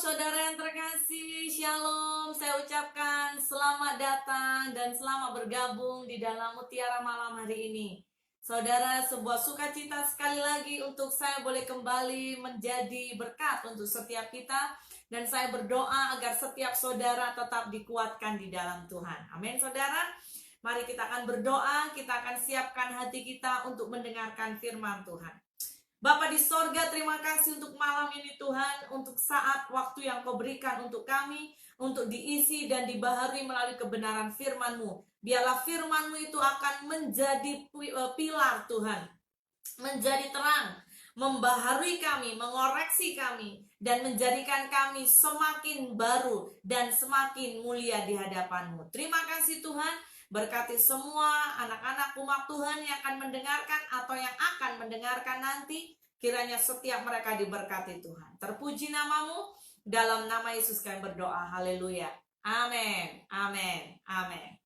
saudara yang terkasih, Shalom. Saya ucapkan selamat datang dan selamat bergabung di dalam Mutiara Malam hari ini. Saudara, sebuah sukacita sekali lagi untuk saya boleh kembali menjadi berkat untuk setiap kita. Dan saya berdoa agar setiap saudara tetap dikuatkan di dalam Tuhan. Amin, saudara. Mari kita akan berdoa, kita akan siapkan hati kita untuk mendengarkan firman Tuhan. Bapa di sorga, terima kasih untuk malam ini Tuhan, untuk saat waktu yang Kau berikan untuk kami, untuk diisi dan dibaharui melalui kebenaran firman-Mu. Biarlah firman-Mu itu akan menjadi pilar Tuhan, menjadi terang, membaharui kami, mengoreksi kami, dan menjadikan kami semakin baru dan semakin mulia di hadapan-Mu. Terima kasih Tuhan. Berkati semua anak-anak umat Tuhan yang akan mendengarkan atau yang akan mendengarkan nanti. Kiranya setiap mereka diberkati Tuhan. Terpuji nama-Mu. Dalam nama Yesus kami berdoa. Haleluya. Amin. Amin. Amin.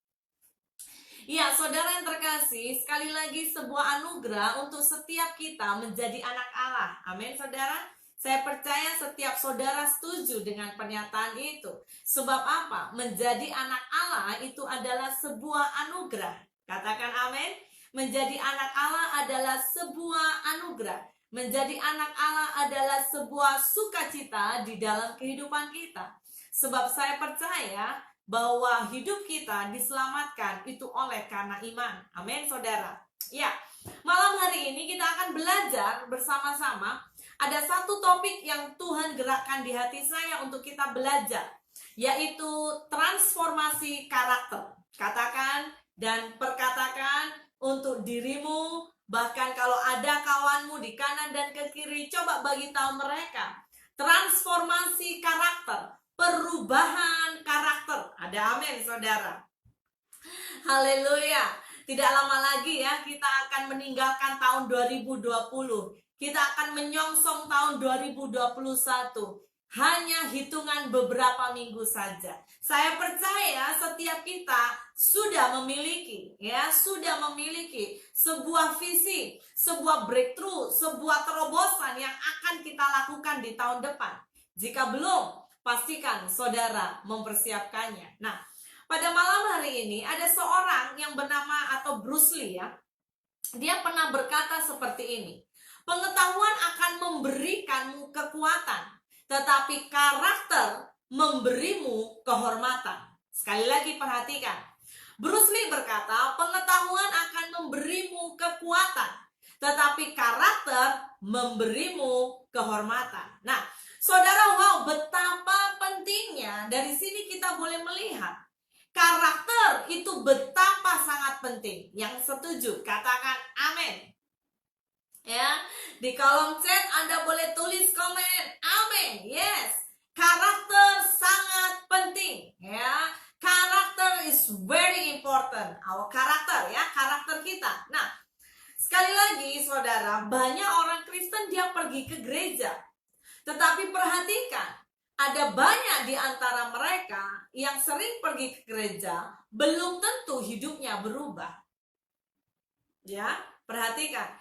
Ya, saudara yang terkasih, sekali lagi sebuah anugerah untuk setiap kita menjadi anak Allah. Amin, saudara. Saya percaya setiap saudara setuju dengan pernyataan itu. Sebab apa? Menjadi anak Allah itu adalah sebuah anugerah. Katakan amin. Menjadi anak Allah adalah sebuah anugerah. Menjadi anak Allah adalah sebuah sukacita di dalam kehidupan kita. Sebab saya percaya bahwa hidup kita diselamatkan itu oleh karena iman. Amin, saudara. Ya, malam hari ini kita akan belajar bersama-sama. Ada satu topik yang Tuhan gerakkan di hati saya untuk kita belajar, yaitu transformasi karakter. Katakan dan perkatakan untuk dirimu, bahkan kalau ada kawanmu di kanan dan ke kiri, coba bagi tahu mereka. Transformasi karakter, perubahan karakter. Ada amin, saudara. Haleluya. Tidak lama lagi ya, kita akan meninggalkan tahun 2020. Kita akan menyongsong tahun 2021. Hanya hitungan beberapa minggu saja. Saya percaya setiap kita sudah memiliki sebuah visi, sebuah breakthrough, sebuah terobosan yang akan kita lakukan di tahun depan. Jika belum, pastikan saudara mempersiapkannya. Nah, pada malam hari ini ada seorang yang bernama atau Bruce Lee ya. Dia pernah berkata seperti ini. Pengetahuan akan memberikanmu kekuatan, tetapi karakter memberimu kehormatan. Sekali lagi perhatikan. Bruce Lee berkata, pengetahuan akan memberimu kekuatan, tetapi karakter memberimu kehormatan. Nah, saudara, wow, betapa pentingnya. Dari sini kita boleh melihat karakter itu betapa sangat penting. Yang setuju, katakan amin. Ya, di kolom chat Anda boleh tulis komen amin. Yes, karakter sangat penting ya. Karakter is very important. Our karakter ya, karakter kita. Nah, sekali lagi saudara, banyak orang Kristen dia pergi ke gereja. Tetapi perhatikan, ada banyak di antara mereka yang sering pergi ke gereja, belum tentu hidupnya berubah. Ya, perhatikan.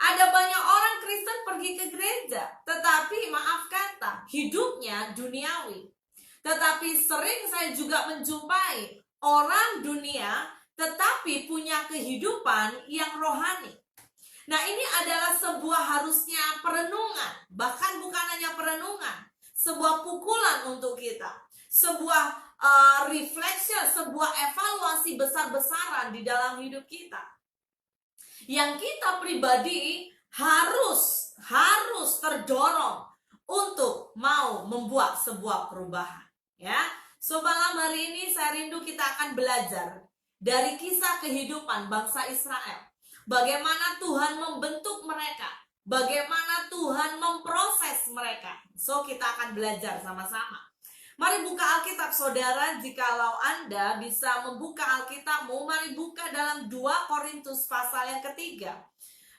Ada banyak orang Kristen pergi ke gereja, tetapi maaf kata, hidupnya duniawi. Tetapi sering saya juga menjumpai orang dunia, tetapi punya kehidupan yang rohani. Nah, ini adalah sebuah harusnya perenungan, bahkan bukan hanya perenungan, sebuah pukulan untuk kita, sebuah reflection, sebuah evaluasi besar-besaran di dalam hidup kita. Yang kita pribadi harus terdorong untuk mau membuat sebuah perubahan ya. So malam hari ini saya rindu kita akan belajar dari kisah kehidupan bangsa Israel. Bagaimana Tuhan membentuk mereka, bagaimana Tuhan memproses mereka. So kita akan belajar sama-sama. Mari buka Alkitab saudara, jikalau Anda bisa membuka Alkitabmu, mari buka dalam 2 Korintus pasal yang ketiga.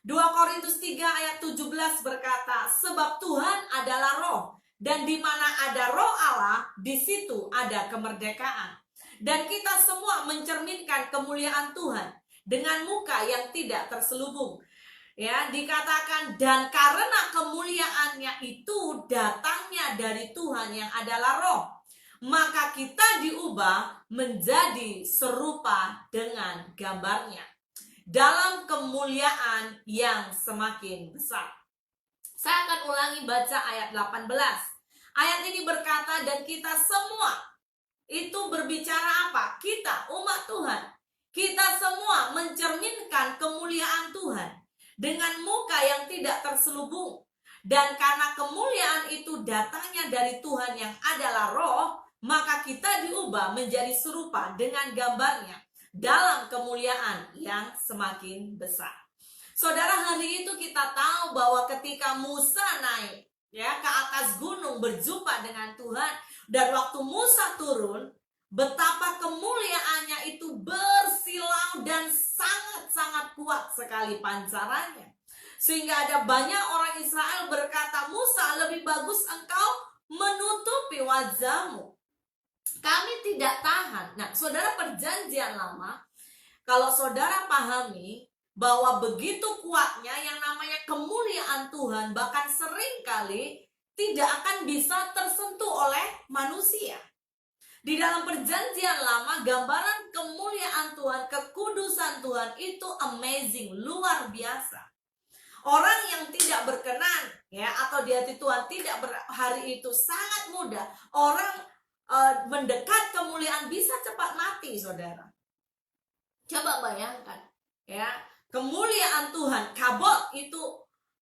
2 Korintus 3 ayat 17 berkata, sebab Tuhan adalah roh, dan di mana ada roh Allah, di situ ada kemerdekaan. Dan kita semua mencerminkan kemuliaan Tuhan dengan muka yang tidak terselubung. Ya, dikatakan dan karena kemuliaannya itu datangnya datangnya dari Tuhan yang adalah roh, maka kita diubah menjadi serupa dengan gambarnya dalam kemuliaan yang semakin besar. Saya akan ulangi baca ayat 18. Ayat ini berkata, dan kita semua itu berbicara apa? Kita, umat Tuhan. Kita semua mencerminkan kemuliaan Tuhan dengan muka yang tidak terselubung. Dan karena kemuliaan itu datangnya dari Tuhan yang adalah roh, maka kita diubah menjadi serupa dengan gambarnya dalam kemuliaan yang semakin besar. Saudara, hari itu kita tahu bahwa ketika Musa naik ke atas gunung berjumpa dengan Tuhan, dan waktu Musa turun, betapa kemuliaannya itu bersilau dan sangat-sangat kuat sekali pancarannya. Sehingga ada banyak orang Israel berkata, Musa, lebih bagus engkau menutupi wajahmu. Kami tidak tahan. Nah, saudara, perjanjian lama, kalau saudara pahami bahwa begitu kuatnya yang namanya kemuliaan Tuhan, bahkan seringkali tidak akan bisa tersentuh oleh manusia. Di dalam perjanjian lama, gambaran kemuliaan Tuhan, kekudusan Tuhan itu amazing, luar biasa. Orang yang tidak berkenan atau di hati Tuhan tidak hari itu sangat mudah. Orang mendekat kemuliaan bisa cepat mati, saudara. Coba bayangkan kemuliaan Tuhan, kabot itu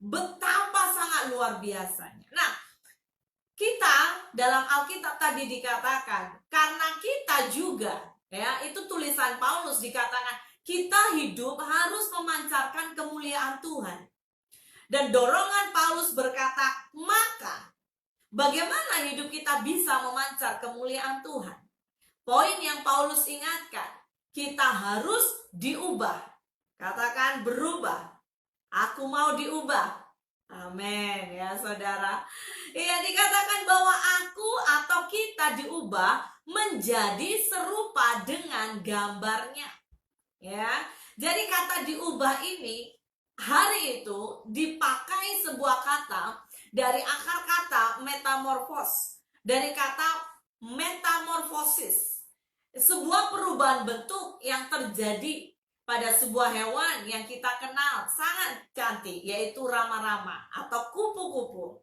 betapa sangat luar biasanya. Nah, kita dalam Alkitab tadi dikatakan, karena kita juga itu tulisan Paulus dikatakan, kita hidup harus memancarkan kemuliaan Tuhan. Dan dorongan Paulus berkata, maka bagaimana hidup kita bisa memancar kemuliaan Tuhan? Poin yang Paulus ingatkan, kita harus diubah. Katakan berubah. Aku mau diubah. Amin ya saudara. Iya, dikatakan bahwa aku atau kita diubah menjadi serupa dengan gambarnya. Ya. Jadi kata diubah ini hari itu dipakai sebuah kata dari akar kata metamorphos, dari kata metamorfosis, sebuah perubahan bentuk yang terjadi pada sebuah hewan yang kita kenal sangat cantik, yaitu rama-rama atau kupu-kupu.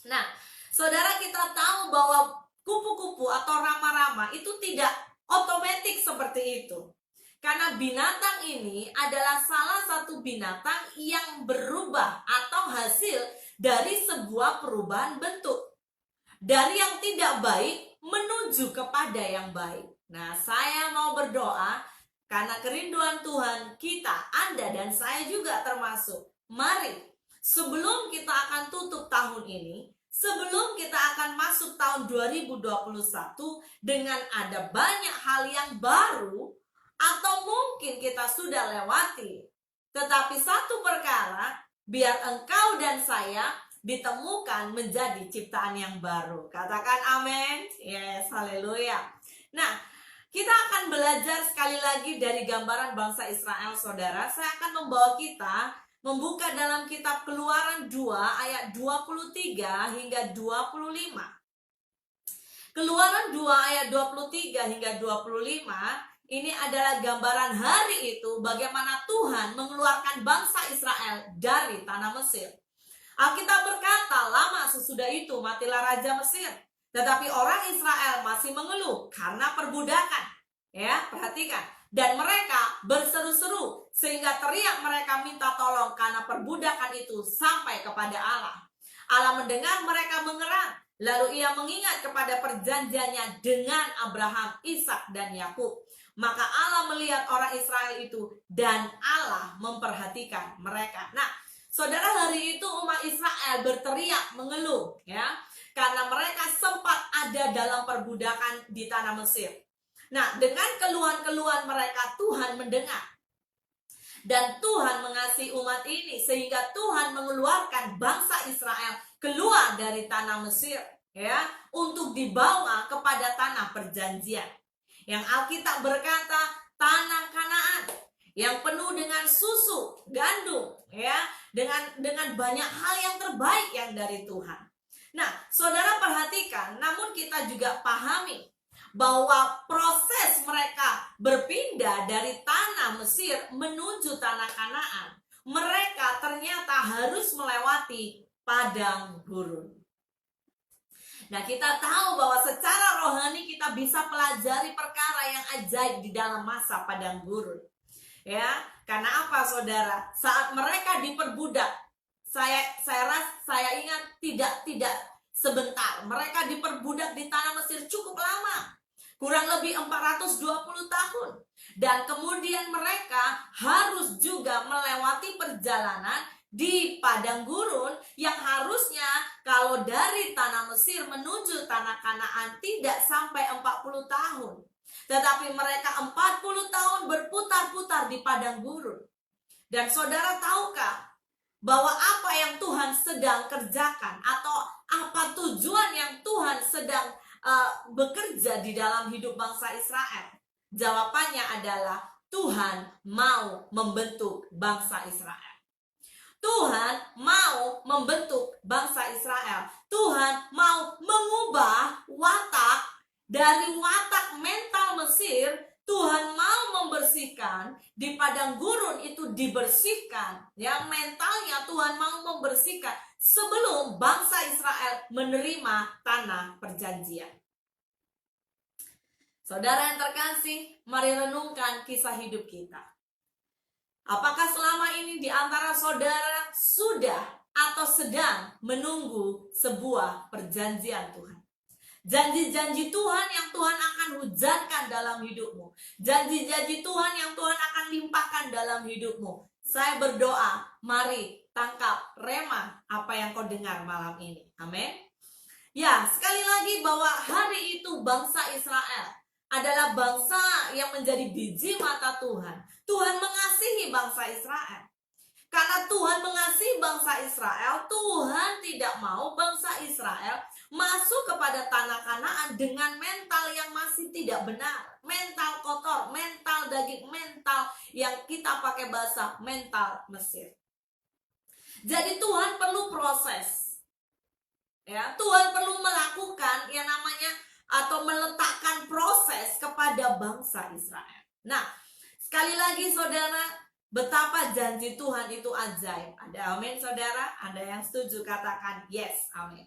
Nah, saudara, kita tahu bahwa kupu-kupu atau rama-rama itu tidak otomatis seperti itu. Karena binatang ini adalah salah satu binatang yang berubah atau hasil dari sebuah perubahan bentuk. Dari yang tidak baik menuju kepada yang baik. Nah, saya mau berdoa karena kerinduan Tuhan kita, Anda dan saya juga termasuk. Mari, sebelum kita akan tutup tahun ini, sebelum kita akan masuk tahun 2021 dengan ada banyak hal yang baru, atau mungkin kita sudah lewati. Tetapi satu perkara, biar engkau dan saya ditemukan menjadi ciptaan yang baru. Katakan amin. Yes, haleluya. Nah, kita akan belajar sekali lagi dari gambaran bangsa Israel, saudara. Saya akan membawa kita membuka dalam kitab Keluaran 2 ayat 23 hingga 25. Keluaran 2 ayat 23 hingga 25 ini adalah gambaran hari itu bagaimana Tuhan mengeluarkan bangsa Israel dari tanah Mesir. Alkitab berkata, lama sesudah itu matilah Raja Mesir. Tetapi orang Israel masih mengeluh karena perbudakan. Ya, perhatikan. Dan mereka berseru-seru sehingga teriak mereka minta tolong karena perbudakan itu sampai kepada Allah. Allah mendengar mereka mengerang. Lalu ia mengingat kepada perjanjiannya dengan Abraham, Ishak dan Yakub. Maka Allah melihat orang Israel itu dan Allah memperhatikan mereka. Nah, saudara, hari itu umat Israel berteriak mengeluh karena mereka sempat ada dalam perbudakan di tanah Mesir. Nah, dengan keluhan-keluhan mereka Tuhan mendengar. Dan Tuhan mengasihi umat ini sehingga Tuhan mengeluarkan bangsa Israel keluar dari tanah Mesir untuk dibawa kepada tanah perjanjian. Yang Alkitab berkata tanah Kanaan yang penuh dengan susu, gandum dengan banyak hal yang terbaik yang dari Tuhan. Nah, saudara perhatikan, namun kita juga pahami bahwa proses mereka berpindah dari tanah Mesir menuju tanah Kanaan, mereka ternyata harus melewati padang gurun. Nah, kita tahu bahwa secara rohani kita bisa pelajari perkara yang ajaib di dalam masa padang gurun. Ya, karena apa saudara? Saat mereka diperbudak, saya ingat tidak sebentar. Mereka diperbudak di tanah Mesir cukup lama. Kurang lebih 420 tahun. Dan kemudian mereka harus juga melewati perjalanan di padang gurun yang harusnya kalau dari tanah Mesir menuju tanah Kanaan tidak sampai 40 tahun. Tetapi mereka 40 tahun berputar-putar di padang gurun. Dan saudara tahukah bahwa apa yang Tuhan sedang kerjakan atau apa tujuan yang Tuhan sedang bekerja di dalam hidup bangsa Israel? Jawabannya adalah Tuhan mau membentuk bangsa Israel. Tuhan mau membentuk bangsa Israel. Tuhan mau mengubah watak dari watak mental Mesir. Tuhan mau membersihkan di padang gurun itu dibersihkan. Yang mentalnya Tuhan mau membersihkan sebelum bangsa Israel menerima tanah perjanjian. Saudara yang terkasih, mari renungkan kisah hidup kita. Apakah selama ini di antara saudara sudah atau sedang menunggu sebuah perjanjian Tuhan? Janji-janji Tuhan yang Tuhan akan hujankan dalam hidupmu. Janji-janji Tuhan yang Tuhan akan limpahkan dalam hidupmu. Saya berdoa, mari tangkap rema apa yang kau dengar malam ini. Amin. Ya, sekali lagi bahwa hari itu bangsa Israel adalah bangsa yang menjadi biji mata Tuhan. Tuhan mengasihi bangsa Israel. Karena Tuhan mengasihi bangsa Israel, Tuhan tidak mau bangsa Israel masuk kepada tanah Kanaan dengan mental yang masih tidak benar. Mental kotor, mental daging, mental yang kita pakai bahasa mental Mesir. Jadi Tuhan perlu proses. Ya, Tuhan perlu melakukan yang namanya atau meletakkan proses kepada bangsa Israel. Nah, sekali lagi saudara, betapa janji Tuhan itu ajaib. Ada amin saudara? Ada yang setuju katakan yes, amin.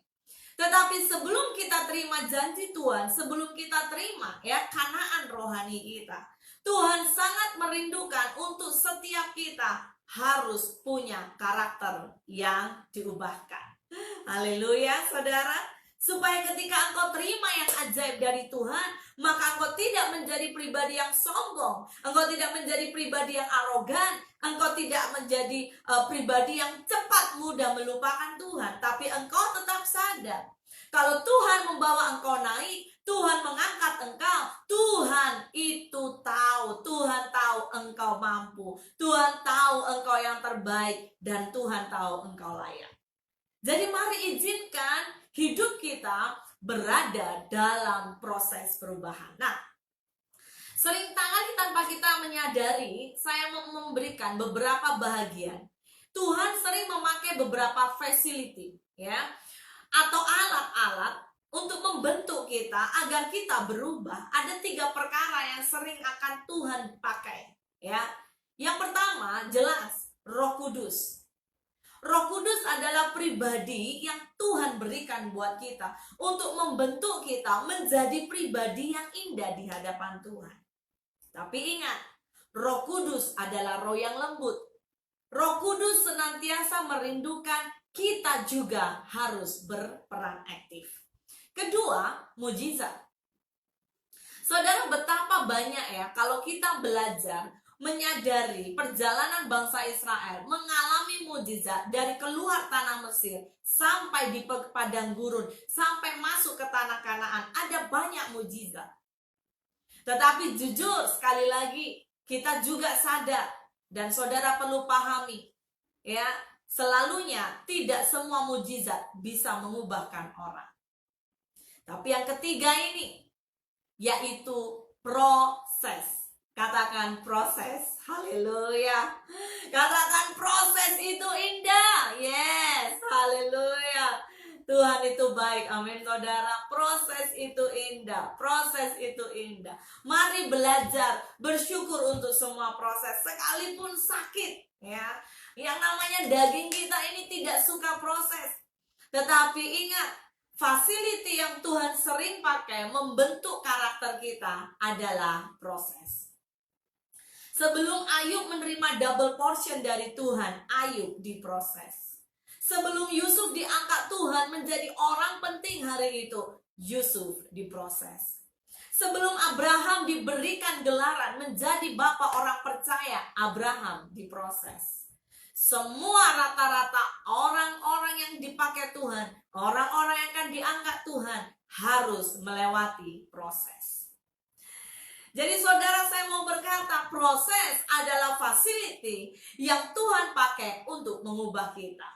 Tetapi sebelum kita terima janji Tuhan, sebelum kita terima ya Kanaan rohani kita, Tuhan sangat merindukan untuk setiap kita harus punya karakter yang diubahkan. Haleluya saudara. Supaya ketika engkau terima yang ajaib dari Tuhan, maka engkau tidak menjadi pribadi yang sombong, engkau tidak menjadi pribadi yang arogan, engkau tidak menjadi pribadi yang cepat mudah melupakan Tuhan. Tapi engkau tetap sadar, kalau Tuhan membawa engkau naik, Tuhan mengangkat engkau, Tuhan itu tahu, Tuhan tahu engkau mampu, Tuhan tahu engkau yang terbaik, dan Tuhan tahu engkau layak. Jadi mari izinkan hidup kita berada dalam proses perubahan. Nah, seringkali tanpa kita menyadari, saya mau memberikan beberapa bahagian. Tuhan sering memakai beberapa facility, ya, atau alat-alat untuk membentuk kita agar kita berubah. Ada 3 perkara yang sering akan Tuhan pakai, ya. Yang pertama, jelas Roh Kudus. Roh Kudus adalah pribadi yang Tuhan berikan buat kita untuk membentuk kita menjadi pribadi yang indah di hadapan Tuhan. Tapi ingat, Roh Kudus adalah roh yang lembut. Roh Kudus senantiasa merindukan kita juga harus berperan aktif. Kedua, mujizat. Saudara, betapa banyak ya kalau kita belajar menyadari perjalanan bangsa Israel mengalami mujizat dari keluar tanah Mesir sampai di padang gurun, sampai masuk ke tanah Kanaan. Ada banyak mujizat. Tetapi jujur sekali lagi, kita juga sadar dan saudara perlu pahami, ya, selalunya tidak semua mujizat bisa mengubahkan orang. Tapi yang ketiga ini, yaitu proses. Katakan proses. Haleluya. Katakan proses itu indah. Yes. Haleluya. Tuhan itu baik, amin saudara. Proses itu indah, proses itu indah. Mari belajar bersyukur untuk semua proses, sekalipun sakit ya. Yang namanya daging kita ini tidak suka proses. Tetapi ingat, fasiliti yang Tuhan sering pakai membentuk karakter kita adalah proses. Sebelum Ayub menerima double portion dari Tuhan, Ayub diproses. Sebelum Yusuf diangkat Tuhan menjadi orang penting hari itu, Yusuf diproses. Sebelum Abraham diberikan gelaran menjadi bapak orang percaya, Abraham diproses. Semua rata-rata orang-orang yang dipakai Tuhan, orang-orang yang akan diangkat Tuhan harus melewati proses. Jadi saudara, saya mau berkata, proses adalah fasiliti yang Tuhan pakai untuk mengubah kita.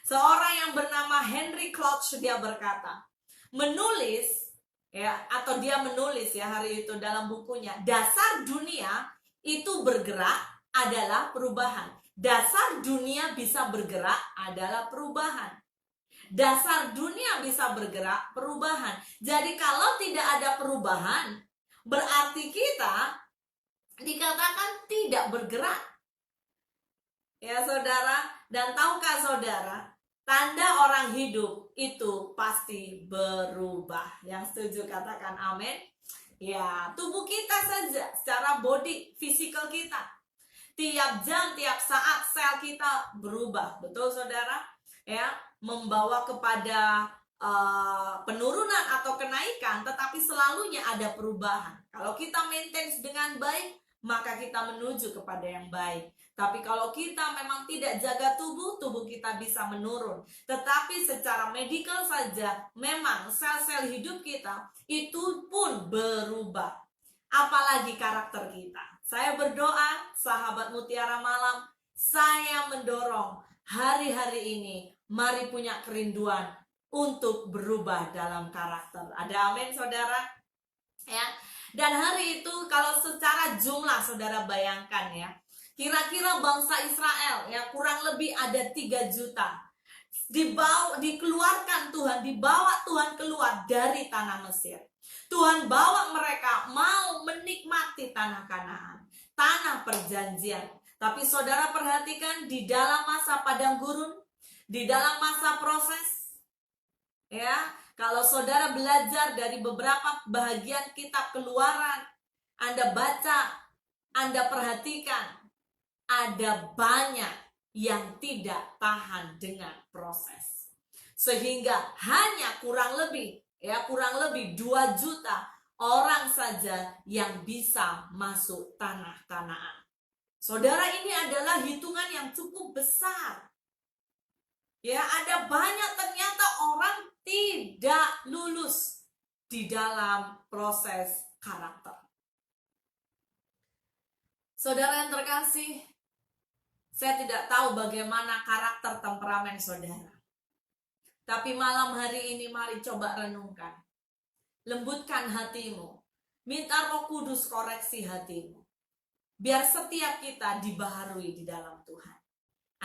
Seorang yang bernama Henry Cloud dia berkata, menulis dia menulis hari itu dalam bukunya, dasar dunia itu bergerak adalah perubahan. Dasar dunia bisa bergerak adalah perubahan. Dasar dunia bisa bergerak, perubahan. Jadi kalau tidak ada perubahan, berarti kita dikatakan tidak bergerak. Ya saudara, dan tahukah saudara, tanda orang hidup itu pasti berubah. Yang setuju katakan amin. Ya, tubuh kita saja secara body, fisikal kita. Tiap jam, tiap saat sel kita berubah. Betul saudara? Ya, membawa kepada penurunan atau kenaikan, tetapi selalunya ada perubahan. Kalau kita maintain dengan baik, maka kita menuju kepada yang baik. Tapi kalau kita memang tidak jaga tubuh kita bisa menurun. Tetapi secara medikal saja, memang sel-sel hidup kita itu pun berubah. Apalagi karakter kita. Saya berdoa, sahabat Mutiara Malam, saya mendorong hari-hari ini, mari punya kerinduan untuk berubah dalam karakter. Ada amin saudara? Ya. Dan hari itu kalau secara jumlah saudara bayangkan ya, kira-kira bangsa Israel ya kurang lebih ada 3 juta. Dikeluarkan Tuhan, dibawa Tuhan keluar dari tanah Mesir. Tuhan bawa mereka mau menikmati tanah Kanaan, tanah perjanjian. Tapi saudara perhatikan, di dalam masa padang gurun, di dalam masa proses, ya, kalau saudara belajar dari beberapa bahagian kitab Keluaran, Anda baca, Anda perhatikan, ada banyak yang tidak tahan dengan proses. Sehingga hanya kurang lebih 2 juta orang saja yang bisa masuk tanah Kanaan. Saudara, ini adalah hitungan yang cukup besar. Ya, ada banyak ternyata orang tidak lulus di dalam proses karakter. Saudara yang terkasih, saya tidak tahu bagaimana karakter temperamen saudara. Tapi malam hari ini mari coba renungkan. Lembutkan hatimu. Minta Roh Kudus koreksi hatimu. Biar setiap kita dibaharui di dalam Tuhan.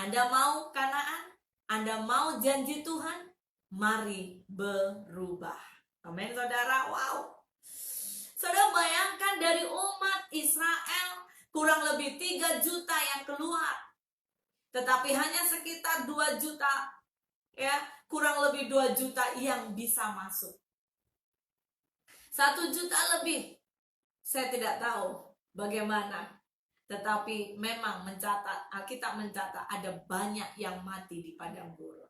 Anda mau Kanaan? Anda mau janji Tuhan? Mari berubah. Amin saudara. Wow. Saudara bayangkan dari umat Israel kurang lebih 3 juta yang keluar. Tetapi hanya sekitar 2 juta, ya, kurang lebih 2 juta yang bisa masuk. 1 juta lebih, saya tidak tahu bagaimana. Tetapi memang Alkitab mencatat ada banyak yang mati di padang gurun.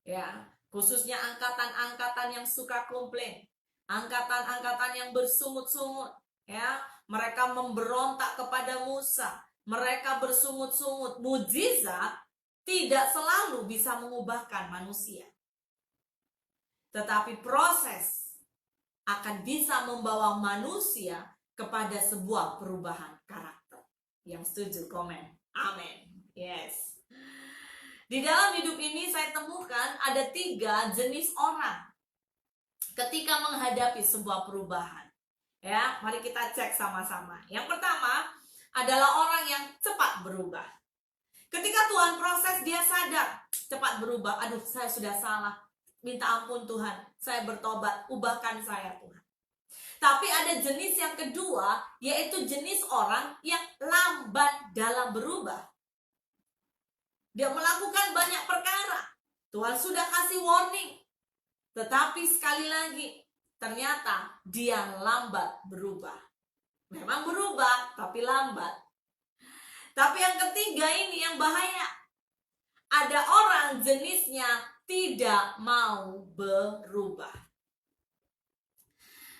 Ya, khususnya angkatan-angkatan yang suka komplain, angkatan-angkatan yang bersungut-sungut, ya, mereka memberontak kepada Musa, mereka bersungut-sungut. Mujizat tidak selalu bisa mengubahkan manusia, tetapi proses akan bisa membawa manusia kepada sebuah perubahan karakter. Yang setuju komen amin. Yes. Di dalam hidup ini saya temukan ada 3 jenis orang ketika menghadapi sebuah perubahan. Ya, mari kita cek sama-sama. Yang pertama adalah orang yang cepat berubah. Ketika Tuhan proses, dia sadar, cepat berubah. Aduh, saya sudah salah. Minta ampun Tuhan, saya bertobat, ubahkan saya Tuhan. Tapi ada jenis yang kedua, yaitu jenis orang yang lambat dalam berubah. Dia melakukan banyak perkara. Tuhan sudah kasih warning. Tetapi sekali lagi, ternyata dia lambat berubah. Memang berubah, tapi lambat. Tapi yang ketiga ini yang bahaya. Ada orang jenisnya tidak mau berubah.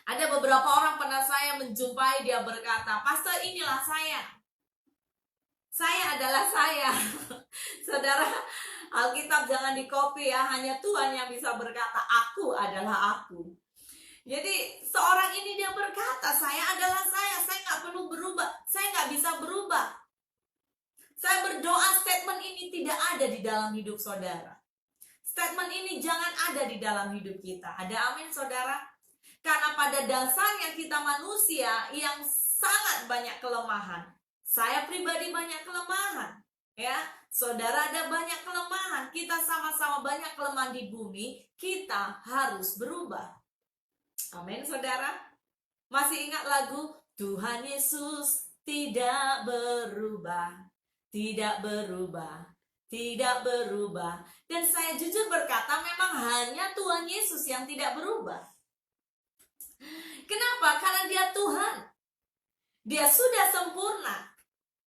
Ada beberapa orang pernah saya menjumpai, dia berkata, "Pastor, inilah saya. Saya adalah saya." Saudara, Alkitab jangan di-copy ya, hanya Tuhan yang bisa berkata, "Aku adalah aku." Jadi seorang ini dia berkata, "Saya adalah saya nggak perlu berubah, saya nggak bisa berubah." Saya berdoa statement ini tidak ada di dalam hidup saudara. Statement ini jangan ada di dalam hidup kita. Ada amin saudara? Karena pada dasarnya kita manusia yang sangat banyak kelemahan. Saya pribadi banyak kelemahan. Ya, saudara ada banyak kelemahan. Kita sama-sama banyak kelemahan di bumi. Kita harus berubah. Amin saudara. Masih ingat lagu Tuhan Yesus tidak berubah, tidak berubah, tidak berubah. Dan saya jujur berkata, memang hanya Tuhan Yesus yang tidak berubah. Kenapa? Karena dia Tuhan. Dia sudah sempurna.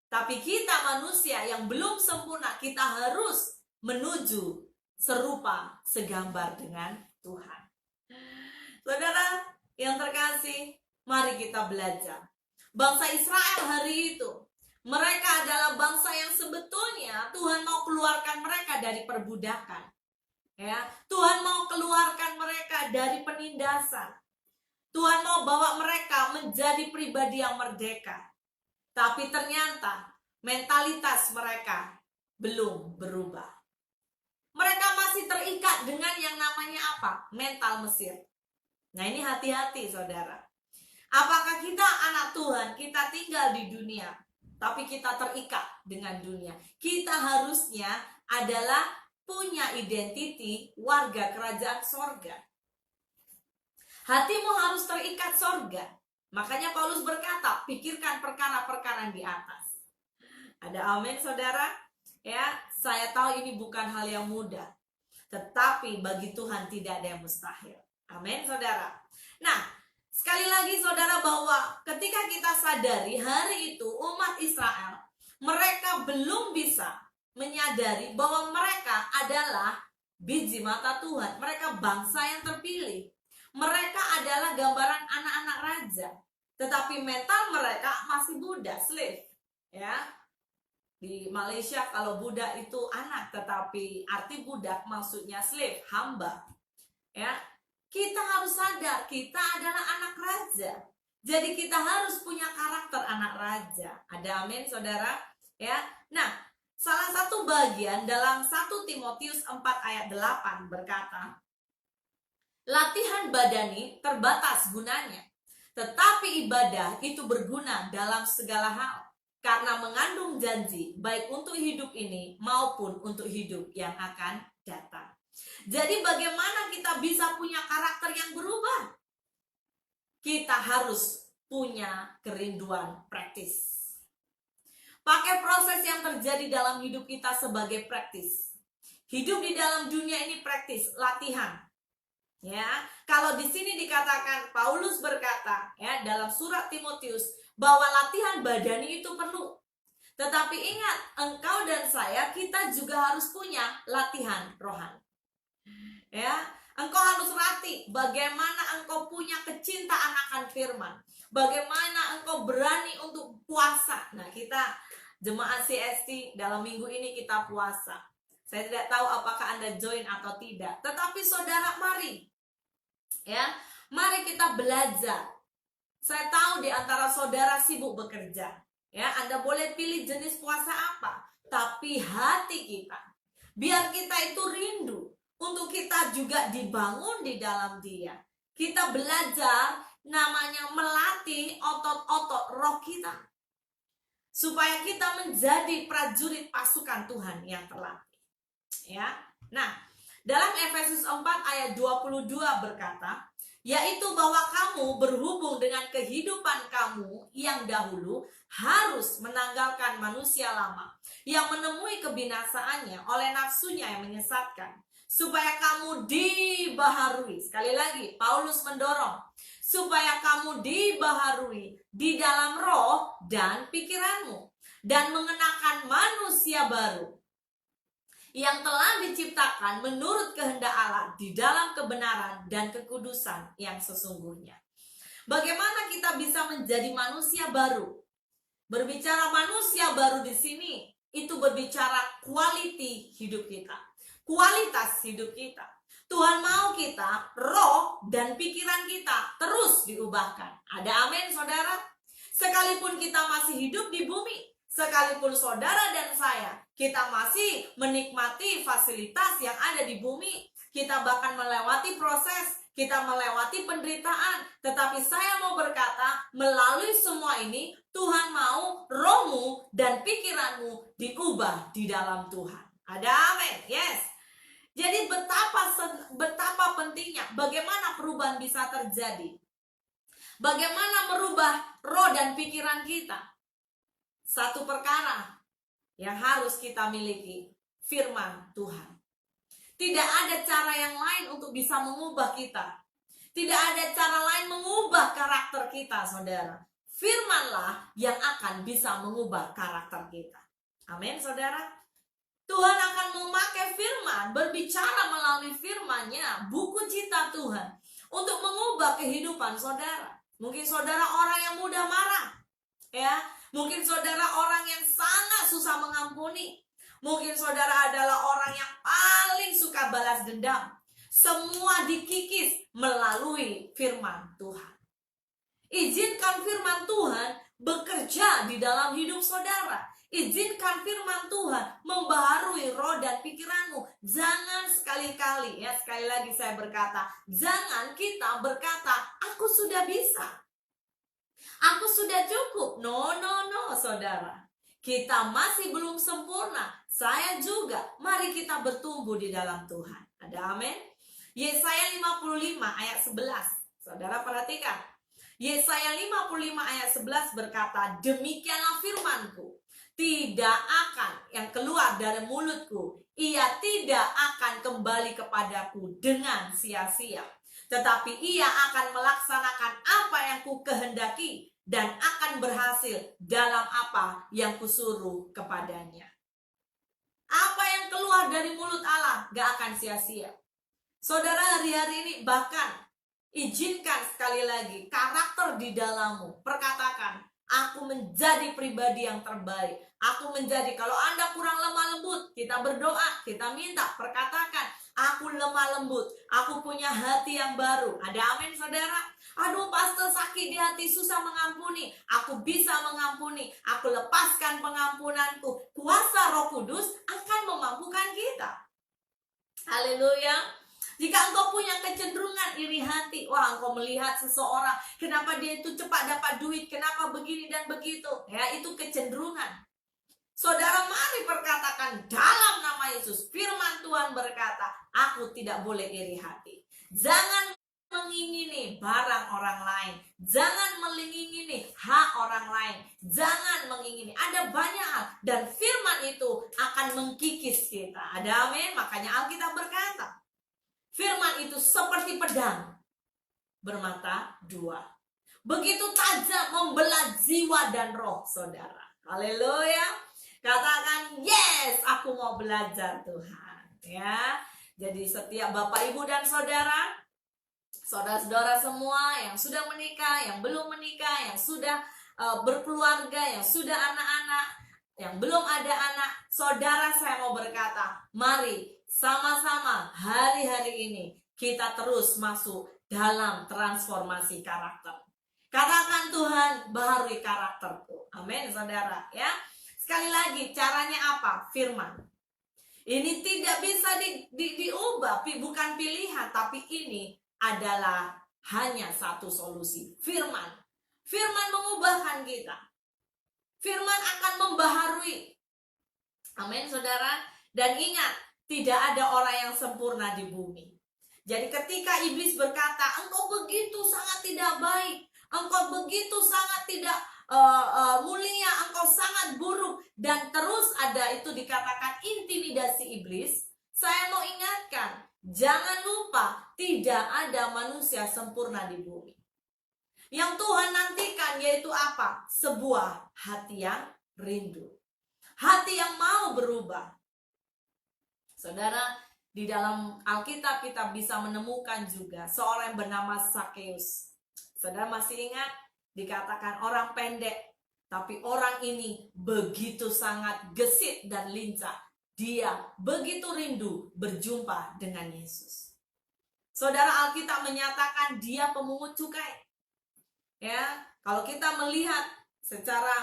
Tapi kita manusia yang belum sempurna, kita harus menuju serupa, segambar dengan Tuhan. Saudara yang terkasih, mari kita belajar. Bangsa Israel hari itu, mereka adalah bangsa yang sebetulnya Tuhan mau keluarkan mereka dari perbudakan. Ya, Tuhan mau keluarkan mereka dari penindasan. Tuhan mau bawa mereka menjadi pribadi yang merdeka. Tapi ternyata mentalitas mereka belum berubah. Mereka masih terikat dengan yang namanya apa? Mental Mesir. Nah, ini hati-hati saudara. Apakah kita anak Tuhan, kita tinggal di dunia, tapi kita terikat dengan dunia. Kita harusnya adalah punya identiti warga kerajaan sorga. Hatimu harus terikat sorga. Makanya Paulus berkata, pikirkan perkara-perkara di atas. Ada amin saudara? Ya, saya tahu ini bukan hal yang mudah. Tetapi bagi Tuhan tidak ada yang mustahil. Amin saudara. Nah, sekali lagi saudara, bahwa ketika kita sadari hari itu umat Israel, mereka belum bisa menyadari bahwa mereka adalah biji mata Tuhan. Mereka bangsa yang terpilih. Mereka adalah gambaran anak-anak raja. Tetapi mental mereka masih budak, slave. Ya. Di Malaysia kalau budak itu anak, tetapi arti budak maksudnya slave, hamba. Ya. Kita harus sadar, kita adalah anak raja. Jadi kita harus punya karakter anak raja. Ada amin saudara? Ya. Nah, salah satu bagian dalam 1 Timotius 4 ayat 8 berkata, latihan badani terbatas gunanya, tetapi ibadah itu berguna dalam segala hal, karena mengandung janji baik untuk hidup ini maupun untuk hidup yang akan datang. Jadi bagaimana kita bisa punya karakter yang berubah? Kita harus punya kerinduan praktis. Pakai proses yang terjadi dalam hidup kita sebagai praktis. Hidup di dalam dunia ini praktis, latihan. Ya, kalau di sini dikatakan, Paulus berkata ya dalam surat Timotius bahwa latihan badani itu perlu. Tetapi ingat, engkau dan saya, kita juga harus punya latihan rohani. Ya, engkau harus latih bagaimana engkau punya kecintaan akan firman. Bagaimana engkau berani untuk puasa. Nah, kita jemaat CST dalam minggu ini kita puasa. Saya tidak tahu apakah Anda join atau tidak. Tetapi saudara, mari. Ya, mari kita belajar. Saya tahu di antara saudara sibuk bekerja. Ya, Anda boleh pilih jenis puasa apa. Tapi hati kita, biar kita itu rindu untuk kita juga dibangun di dalam Dia. Kita belajar namanya melatih otot-otot roh kita. supaya kita menjadi prajurit pasukan Tuhan yang terlatih. Ya. Nah, dalam Efesus 4 ayat 22 berkata, yaitu bahwa kamu berhubung dengan kehidupan kamu yang dahulu harus menanggalkan manusia lama yang menemui kebinasaannya oleh nafsunya yang menyesatkan, supaya kamu dibaharui. Sekali lagi, Paulus mendorong supaya kamu dibaharui di dalam roh dan pikiranmu, dan mengenakan manusia baru yang telah diciptakan menurut kehendak Allah di dalam kebenaran dan kekudusan yang sesungguhnya. Bagaimana kita bisa menjadi manusia baru? Berbicara manusia baru di sini, itu berbicara quality hidup kita, kualitas hidup kita. Tuhan mau kita, roh dan pikiran kita terus diubahkan. Ada amin, saudara? Sekalipun kita masih hidup di bumi, sekalipun saudara dan saya, kita masih menikmati fasilitas yang ada di bumi, kita bahkan melewati proses, kita melewati penderitaan, tetapi saya mau berkata, melalui semua ini, Tuhan mau rohmu dan pikiranmu diubah di dalam Tuhan. Ada amin? Yes. Jadi betapa pentingnya, bagaimana perubahan bisa terjadi. Bagaimana merubah roh dan pikiran kita. Satu perkara yang harus kita miliki, firman Tuhan. Tidak ada cara yang lain untuk bisa mengubah kita. Tidak ada cara lain mengubah karakter kita, saudara. Firmanlah yang akan bisa mengubah karakter kita. Amin, saudara. Tuhan akan memakai firman, berbicara melalui firman-Nya, buku cita Tuhan, untuk mengubah kehidupan saudara. Mungkin saudara orang yang mudah marah, ya. Mungkin saudara orang yang sangat susah mengampuni. Mungkin saudara adalah orang yang paling suka balas dendam. Semua dikikis melalui firman Tuhan. Izinkan firman Tuhan bekerja di dalam hidup saudara. Izinkan firman Tuhan membaharui roh dan pikiranmu. Jangan sekali-kali, ya, sekali lagi saya berkata, jangan kita berkata, aku sudah bisa, aku sudah cukup. No, saudara. Kita masih belum sempurna. Saya juga. Mari kita bertumbuh di dalam Tuhan. Ada amin? Yesaya 55 ayat 11. Saudara perhatikan. Yesaya 55 ayat 11 berkata, demikianlah firmanku, tidak akan yang keluar dari mulutku, ia tidak akan kembali kepadaku dengan sia-sia, tetapi ia akan melaksanakan apa yang ku kehendaki dan akan berhasil dalam apa yang kusuruh kepadanya. Apa yang keluar dari mulut Allah gak akan sia-sia. Saudara, hari-hari ini bahkan izinkan sekali lagi karakter di dalammu. Perkatakan, aku menjadi pribadi yang terbaik. Aku menjadi, kalau Anda kurang lemah lembut, kita berdoa, kita minta, perkatakan, aku lemah lembut, aku punya hati yang baru. Ada amin, saudara? Aduh, pastor, sakit di hati, susah mengampuni. Aku bisa mengampuni, aku lepaskan pengampunanku. Kuasa Roh Kudus akan memampukan kita. Haleluya. Jika engkau punya kecenderungan iri hati, wah, engkau melihat seseorang, kenapa dia itu cepat dapat duit, kenapa begini dan begitu, ya, itu kecenderungan. Saudara, mari perkatakan dalam nama Yesus, firman Tuhan berkata, aku tidak boleh iri hati. Jangan mengingini barang orang lain, jangan mengingini hak orang lain, jangan mengingini, ada banyak hal, dan firman itu akan mengkikis kita. Ada amin? Makanya Alkitab berkata, firman itu seperti pedang bermata dua, begitu tajam membelah jiwa dan roh, saudara. Haleluya. Katakan, yes, aku mau belajar Tuhan. Ya. Jadi setiap Bapak, Ibu, dan saudara, saudara-saudara semua yang sudah menikah, yang belum menikah, yang sudah berkeluarga, yang sudah anak-anak, yang belum ada anak, saudara, saya mau berkata, mari sama-sama hari-hari ini kita terus masuk dalam transformasi karakter. Katakan, Tuhan, baharui karakterku. Amin, saudara, ya. Sekali lagi, caranya apa? Firman. Ini tidak bisa diubah, bukan pilihan, tapi ini adalah hanya satu solusi. Firman. Firman mengubahkan kita. Firman akan membaharui. Amin, saudara. Dan ingat, tidak ada orang yang sempurna di bumi. Jadi ketika iblis berkata, engkau begitu sangat tidak baik, engkau begitu sangat tidak mulia, engkau sangat buruk, dan terus ada itu dikatakan intimidasi iblis. Saya mau ingatkan, jangan lupa tidak ada manusia sempurna di bumi. Yang Tuhan nantikan yaitu apa? Sebuah hati yang rindu, hati yang mau berubah. Saudara, di dalam Alkitab kita bisa menemukan juga seorang yang bernama Sakeus. Saudara masih ingat? Dikatakan orang pendek, tapi orang ini begitu sangat gesit dan lincah. Dia begitu rindu berjumpa dengan Yesus. Saudara, Alkitab menyatakan dia pemungut cukai. Ya, kalau kita melihat secara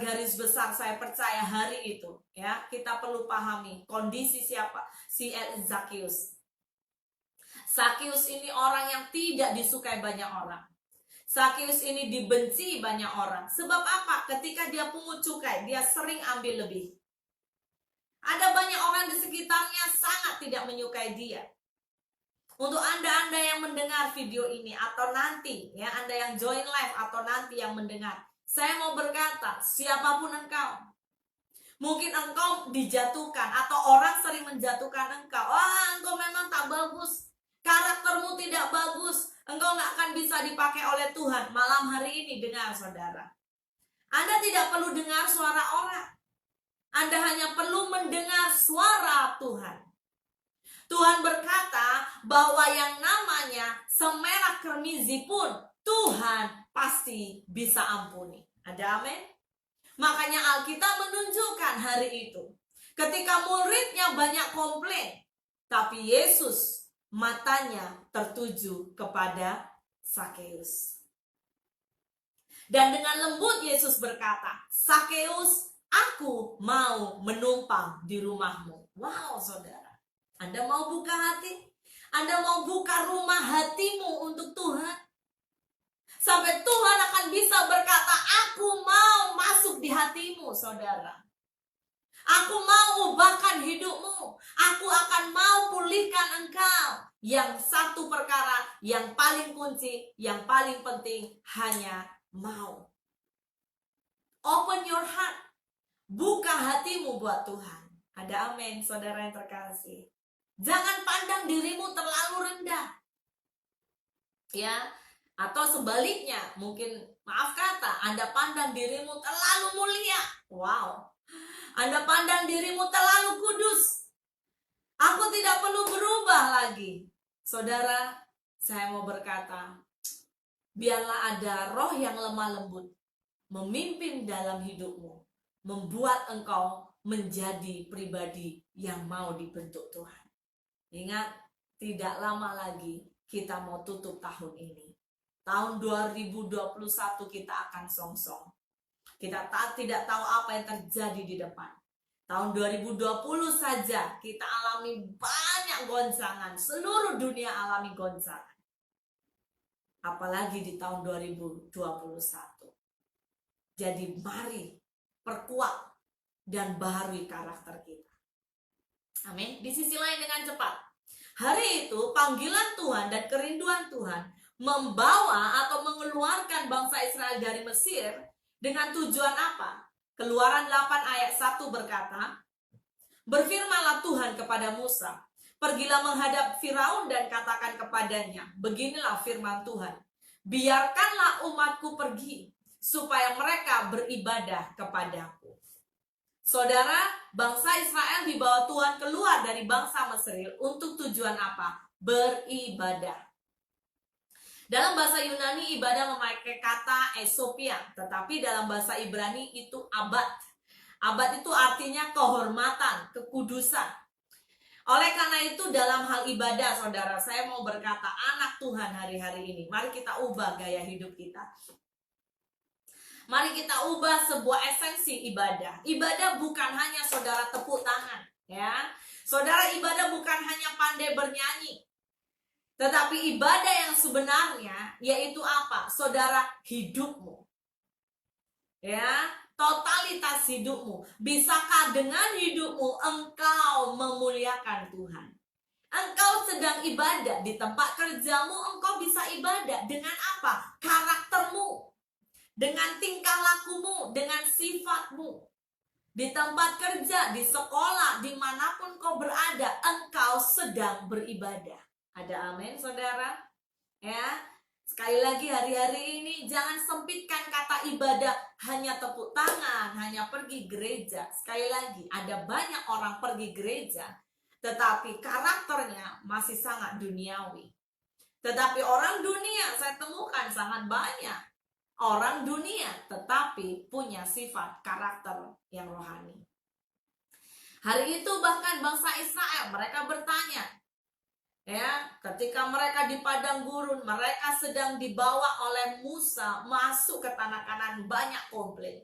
garis besar, saya percaya hari itu, ya, kita perlu pahami kondisi siapa si Sakeus. Sakeus ini orang yang tidak disukai banyak orang. Sakeus ini dibenci banyak orang. Sebab apa? Ketika dia pungut cukai, dia sering ambil lebih. Ada banyak orang di sekitarnya sangat tidak menyukai dia. Untuk Anda yang mendengar video ini atau nanti, ya, Anda yang join live atau nanti yang mendengar, saya mau berkata, siapapun engkau, mungkin engkau dijatuhkan atau orang sering menjatuhkan engkau. Wah, engkau memang tak bagus, karaktermu tidak bagus, engkau gak akan bisa dipakai oleh Tuhan. Malam hari ini dengar, saudara, Anda tidak perlu dengar suara orang, Anda hanya perlu mendengar suara Tuhan. Tuhan berkata bahwa yang namanya semerah kermizi pun Tuhan pasti bisa ampuni. Ada amin? Makanya Alkitab menunjukkan hari itu, ketika muridnya banyak komplain, tapi Yesus matanya tertuju kepada Sakeus. Dan dengan lembut Yesus berkata, Sakeus, aku mau menumpang di rumahmu. Wow, saudara, Anda mau buka hati? Anda mau buka rumah hatimu untuk Tuhan? Sampai Tuhan akan bisa berkata, aku mau masuk di hatimu, saudara. Aku mau ubahkan hidupmu. Aku akan mau pulihkan engkau. Yang satu perkara yang paling kunci, yang paling penting, hanya mau. Open your heart. Buka hatimu buat Tuhan. Ada amin, saudara yang terkasih. Jangan pandang dirimu terlalu rendah. Ya, atau sebaliknya, mungkin maaf kata, Anda pandang dirimu terlalu mulia. Wow. Anda pandang dirimu terlalu kudus. Aku tidak perlu berubah lagi. Saudara, saya mau berkata, biarlah ada roh yang lemah lembut memimpin dalam hidupmu, membuat engkau menjadi pribadi yang mau dibentuk Tuhan. Ingat, tidak lama lagi kita mau tutup tahun ini. Tahun 2021 kita akan songsong. Kita tidak tahu apa yang terjadi di depan. Tahun 2020 saja kita alami banyak goncangan. Seluruh dunia alami goncangan. Apalagi di tahun 2021. Jadi mari perkuat dan baharui karakter kita. Amin. Di sisi lain dengan cepat, hari itu panggilan Tuhan dan kerinduan Tuhan membawa atau mengeluarkan bangsa Israel dari Mesir dengan tujuan apa? Keluaran 8 ayat 1 berkata, berfirmanlah Tuhan kepada Musa, pergilah menghadap Firaun dan katakan kepadanya, beginilah firman Tuhan, biarkanlah umatku pergi, supaya mereka beribadah kepadaku. Saudara, bangsa Israel dibawa Tuhan keluar dari bangsa Mesir untuk tujuan apa? Beribadah. Dalam bahasa Yunani ibadah memakai kata esopia, tetapi dalam bahasa Ibrani itu abad. Abad itu artinya kehormatan, kekudusan. Oleh karena itu dalam hal ibadah, saudara, saya mau berkata anak Tuhan hari-hari ini, mari kita ubah gaya hidup kita. Mari kita ubah sebuah esensi ibadah. Ibadah bukan hanya saudara tepuk tangan, ya. Saudara, ibadah bukan hanya pandai bernyanyi. Tetapi ibadah yang sebenarnya yaitu apa? Saudara, hidupmu. Ya, totalitas hidupmu. Bisakah dengan hidupmu engkau memuliakan Tuhan? Engkau sedang ibadah di tempat kerjamu, engkau bisa ibadah dengan apa? Karaktermu, dengan tingkah lakumu, dengan sifatmu. Di tempat kerja, di sekolah, dimanapun kau berada, engkau sedang beribadah. Ada amin, saudara? Ya, sekali lagi hari-hari ini jangan sempitkan kata ibadah hanya tepuk tangan, hanya pergi gereja. Sekali lagi, ada banyak orang pergi gereja, tetapi karakternya masih sangat duniawi. Tetapi orang dunia saya temukan sangat banyak. Orang dunia tetapi punya sifat karakter yang rohani. Hari itu bahkan bangsa Israel mereka bertanya, ya, ketika mereka di padang gurun, mereka sedang dibawa oleh Musa masuk ke tanah Kanaan, banyak komplain.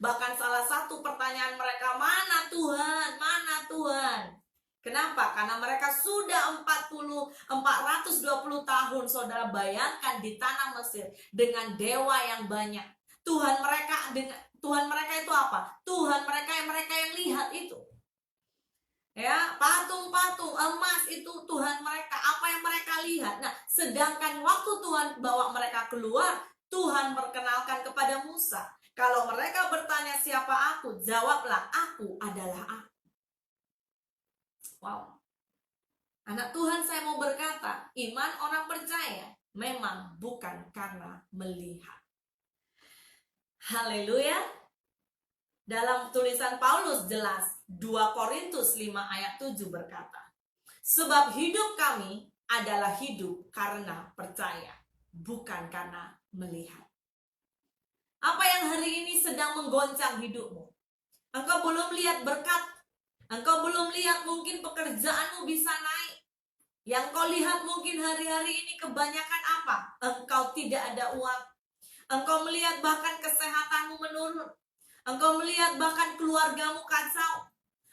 Bahkan salah satu pertanyaan mereka, mana Tuhan? Mana Tuhan? Kenapa? Karena mereka sudah 420 tahun, saudara, bayangkan di tanah Mesir dengan dewa yang banyak. Tuhan mereka itu apa? Tuhan mereka yang lihat itu. Ya, patung-patung emas itu Tuhan mereka, apa yang mereka lihat. Nah, sedangkan waktu Tuhan bawa mereka keluar, Tuhan perkenalkan kepada Musa. Kalau mereka bertanya siapa aku, jawablah, aku adalah aku. Wow. Anak Tuhan, saya mau berkata, iman orang percaya memang bukan karena melihat. Haleluya. Dalam tulisan Paulus jelas, 2 Korintus 5 ayat 7 berkata, sebab hidup kami adalah hidup karena percaya, bukan karena melihat. Apa yang hari ini sedang menggoncang hidupmu? Engkau belum lihat berkat. Engkau belum lihat mungkin pekerjaanmu bisa naik. Yang kau lihat mungkin hari-hari ini kebanyakan apa? Engkau tidak ada uang. Engkau melihat bahkan kesehatanmu menurun. Engkau melihat bahkan keluargamu kacau.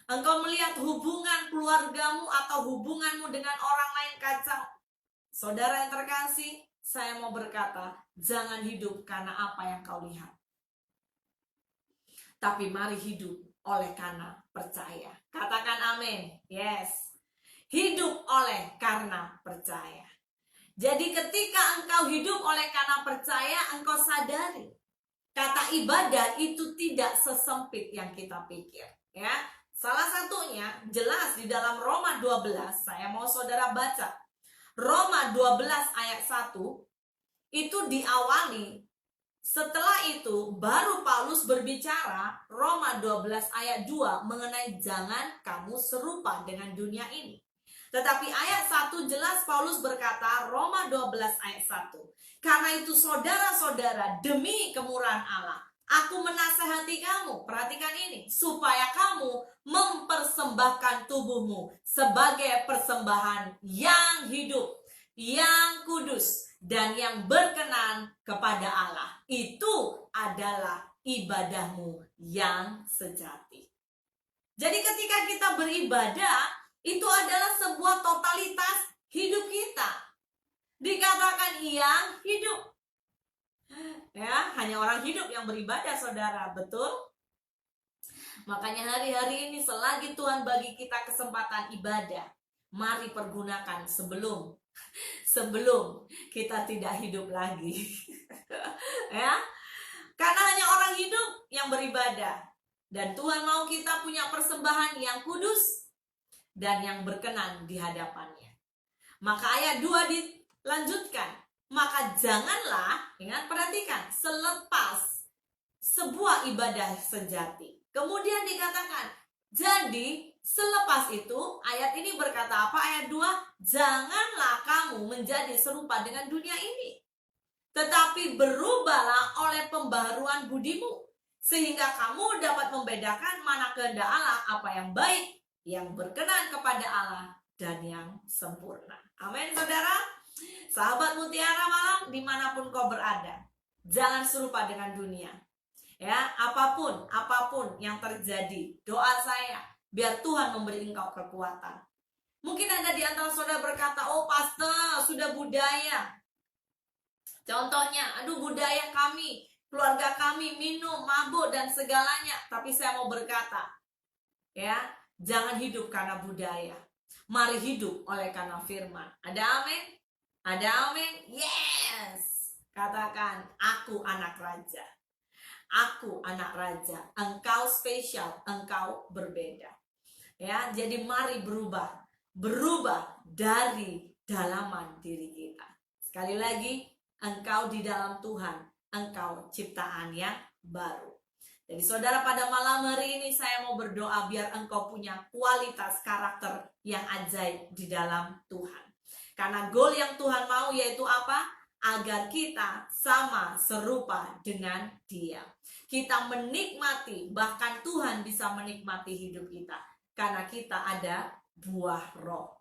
Engkau melihat hubungan keluargamu atau hubunganmu dengan orang lain kacau. Saudara yang terkasih, saya mau berkata, jangan hidup karena apa yang kau lihat. Tapi mari hidup oleh karena percaya. Katakan amin. Yes. Hidup oleh karena percaya. Jadi ketika engkau hidup oleh karena percaya, engkau sadari kata ibadah itu tidak sesempit yang kita pikir, ya. Salah satunya jelas di dalam Roma 12, saya mau saudara baca. Roma 12 ayat 1 itu diawali. Setelah itu baru Paulus berbicara Roma 12 ayat 2 mengenai jangan kamu serupa dengan dunia ini. Tetapi ayat 1 jelas Paulus berkata, Roma 12 ayat 1. Karena itu saudara-saudara, demi kemurahan Allah, aku menasehati kamu, perhatikan ini, supaya kamu mempersembahkan tubuhmu sebagai persembahan yang hidup, yang kudus, dan yang berkenan kepada Allah. Itu adalah ibadahmu yang sejati. Jadi ketika kita beribadah, itu adalah sebuah totalitas hidup kita. Dikatakan yang hidup. Ya, hanya orang hidup yang beribadah, saudara, betul? Makanya hari-hari ini selagi Tuhan bagi kita kesempatan ibadah, mari pergunakan sebelum kita tidak hidup lagi. Ya. Karena hanya orang hidup yang beribadah. Dan Tuhan mau kita punya persembahan yang kudus dan yang berkenan di hadapannya. Maka ayat 2 dilanjutkan. Maka janganlah, ingat, perhatikan, selepas sebuah ibadah sejati. Kemudian dikatakan, jadi selepas itu, ayat ini berkata apa? Ayat 2, janganlah kamu menjadi serupa dengan dunia ini, tetapi berubahlah oleh pembaharuan budimu, sehingga kamu dapat membedakan mana kehendak Allah, apa yang baik, yang berkenan kepada Allah, dan yang sempurna. Amin, saudara. Sahabat Mutiara Malam, dimanapun kau berada, jangan serupa dengan dunia. Ya, apapun yang terjadi, doa saya biar Tuhan memberi engkau kekuatan. Mungkin ada di antara saudara berkata, oh pastor, sudah budaya. Contohnya, aduh budaya kami keluarga kami minum, mabuk dan segalanya. Tapi saya mau berkata, ya, jangan hidup karena budaya. Mari hidup oleh karena firman. Ada amin? Ada amin? Yes. Katakan, aku anak raja. Aku anak raja. Engkau spesial, engkau berbeda. Ya, jadi mari berubah. Berubah dari dalaman diri kita. Sekali lagi, engkau di dalam Tuhan, engkau ciptaan yang baru. Jadi saudara, pada malam hari ini saya mau berdoa biar engkau punya kualitas karakter yang ajaib di dalam Tuhan. Karena goal yang Tuhan mau yaitu apa? Agar kita sama serupa dengan Dia. Kita menikmati, bahkan Tuhan bisa menikmati hidup kita. Karena kita ada buah roh.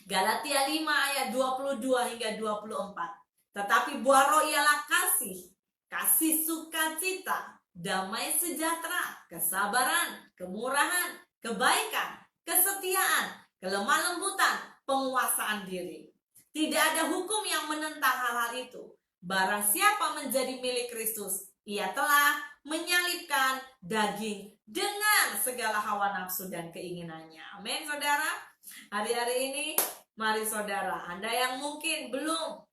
Galatia 5 ayat 22 hingga 24. Tetapi buah roh ialah kasih, kasih sukacita, damai sejahtera, kesabaran, kemurahan, kebaikan, kesetiaan, kelemah lembutan, penguasaan diri. Tidak ada hukum yang menentang hal-hal itu. Barang siapa menjadi milik Kristus, ia telah menyalibkan daging dengan segala hawa nafsu dan keinginannya. Amin, saudara. Hari-hari ini, mari saudara, Anda yang mungkin belum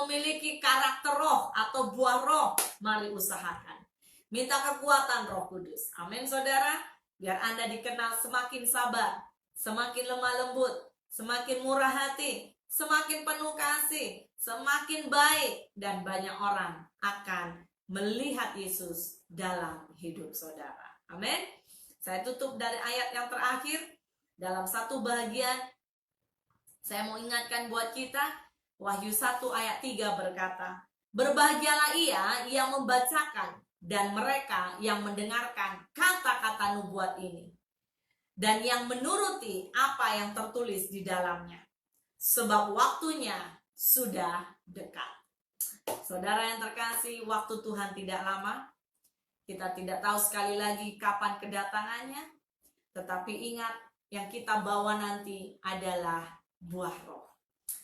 memiliki karakter roh atau buah roh, mari usahakan. Minta kekuatan Roh Kudus. Amin, saudara. Biar Anda dikenal semakin sabar, semakin lemah lembut, semakin murah hati, semakin penuh kasih, semakin baik, dan banyak orang akan melihat Yesus dalam hidup saudara. Amin. Saya tutup dari ayat yang terakhir. Dalam satu bagian, saya mau ingatkan buat kita, Wahyu 1 ayat 3 berkata, berbahagialah ia yang membacakan dan mereka yang mendengarkan kata-kata nubuat ini, dan yang menuruti apa yang tertulis di dalamnya, sebab waktunya sudah dekat. Saudara yang terkasih, waktu Tuhan tidak lama. Kita tidak tahu sekali lagi kapan kedatangannya, tetapi ingat, yang kita bawa nanti adalah buah roh.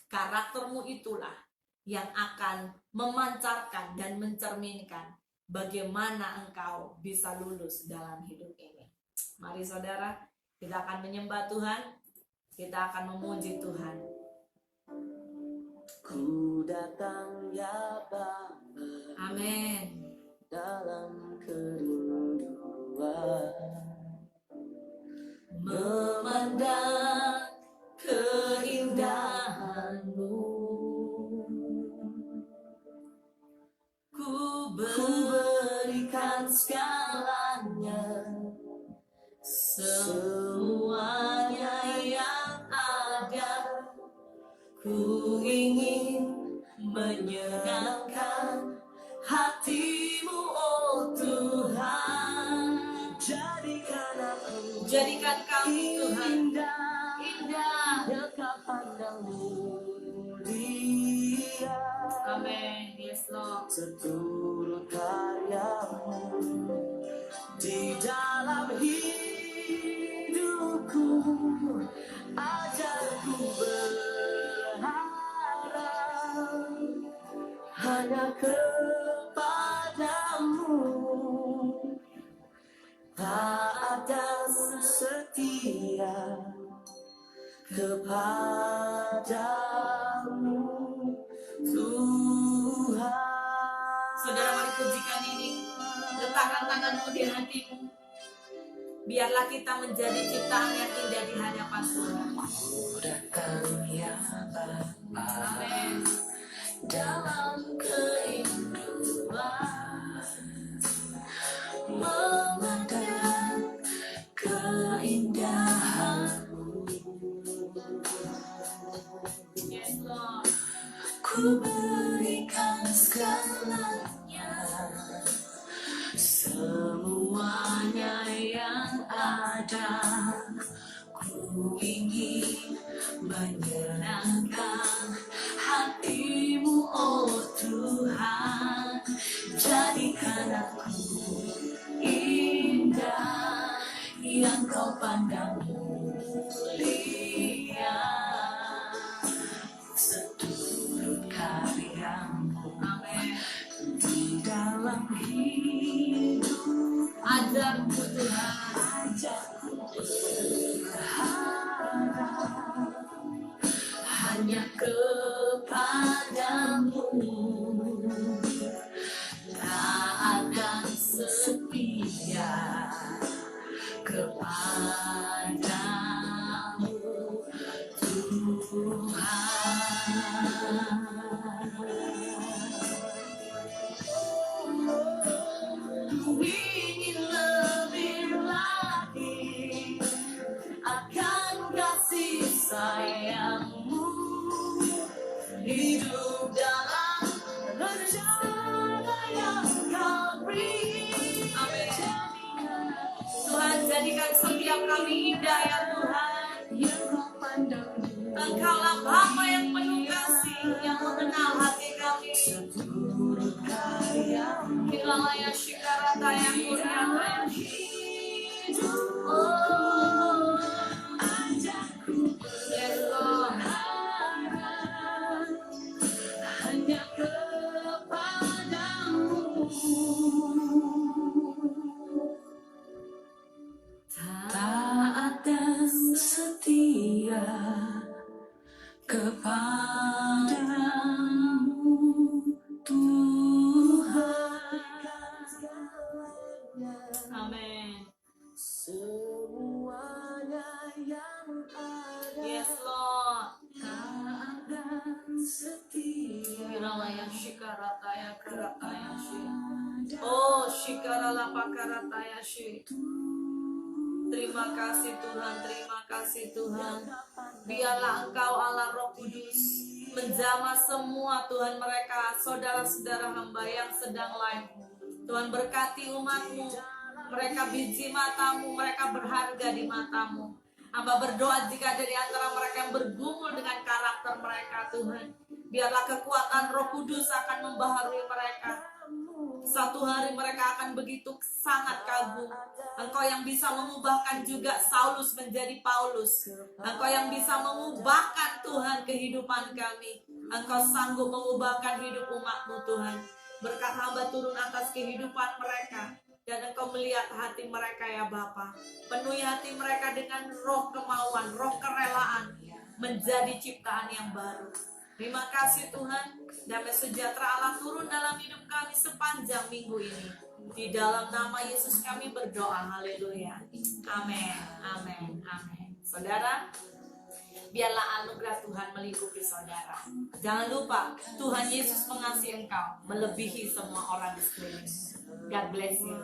Karaktermu itulah yang akan memancarkan dan mencerminkan bagaimana engkau bisa lulus dalam hidup ini. Mari saudara, kita akan menyembah Tuhan, kita akan memuji Tuhan. Ku datang ya Bapa, Amin. dalam kerinduan, Memandang keindahan-Mu, ku berikan segalanya, semuanya yang ada. Ku ingin menyenangkan hati-Mu, oh Tuhan. Jadikan kami Tuhan indah, dekat pandang mulia. Amin. Yes Lord. Seturut karya-Mu di dalam hidupku, ajarku berharap hanya kepadamu, taat dan setia kepadamu, Tuhan. Saudara, mari pujikan ini. Letakkan tanganmu di hatimu. Biarlah kita menjadi ciptaan yang indah di hadapan Tuhan. Ku datang ya Bapa, Amin. dalam kerinduan, memandang keindahan-Mu. Yes Lord. Ku berikan segalanya, semuanya yang ada. Ku ingin menyenangkan hati-Mu, oh Tuhan. Jadikan aku indah yang Kau pandang mulia, seturut karya-Mu. Amin. hanya kepadamu, taat dan setia kepadamu Tuhan. Ku ingin lebih lagi akan kasih sayangmu, hidup dalam rencana yang kau beri. Amin. Tuhan, jadikan setiap kami indah ya Tuhan. Yang kau pandang Engkaulah Bapa yang penuh kasih, yang mengenal hati kami. seturut karya Kilalaya shikarata yang kuryata yang hidup. Ajakku Yes Lord. berharap hanya kepadamu, taat dan setia kepadamu Tuhan. Amin. Semuanya yang ada, Yes Lord. taat dan setia Kilalaya shikarata yang karata yang shi. Oh shikarala pakarata yang shi. Terima kasih Tuhan, terima kasih Tuhan. Biarlah Engkau Allah Roh Kudus menjamah semua Tuhan mereka, saudara-saudara hamba yang sedang live. Tuhan berkati umat-Mu, mereka biji mata-Mu, mereka berharga di mata-Mu. Hamba berdoa jika dari antara mereka yang bergumul dengan karakter mereka Tuhan, biarlah kekuatan Roh Kudus akan membaharui mereka. Satu hari mereka akan begitu sangat kagum. Engkau yang bisa mengubahkan juga Saulus menjadi Paulus. Engkau yang bisa mengubahkan Tuhan kehidupan kami. Engkau sanggup mengubahkan hidup umat-Mu Tuhan. Berkat hamba turun atas kehidupan mereka. Dan Engkau melihat hati mereka ya Bapa. Penuhi hati mereka dengan roh kemauan, roh kerelaan. Menjadi ciptaan yang baru. Terima kasih Tuhan, damai sejahtera Allah turun dalam hidup kami sepanjang minggu ini. Di dalam nama Yesus kami berdoa, haleluya. Amin, amin, amin. Saudara, biarlah anugerah Tuhan melingkupi saudara. Jangan lupa, Tuhan Yesus mengasihi engkau, melebihi semua orang di sekeliling. God bless you.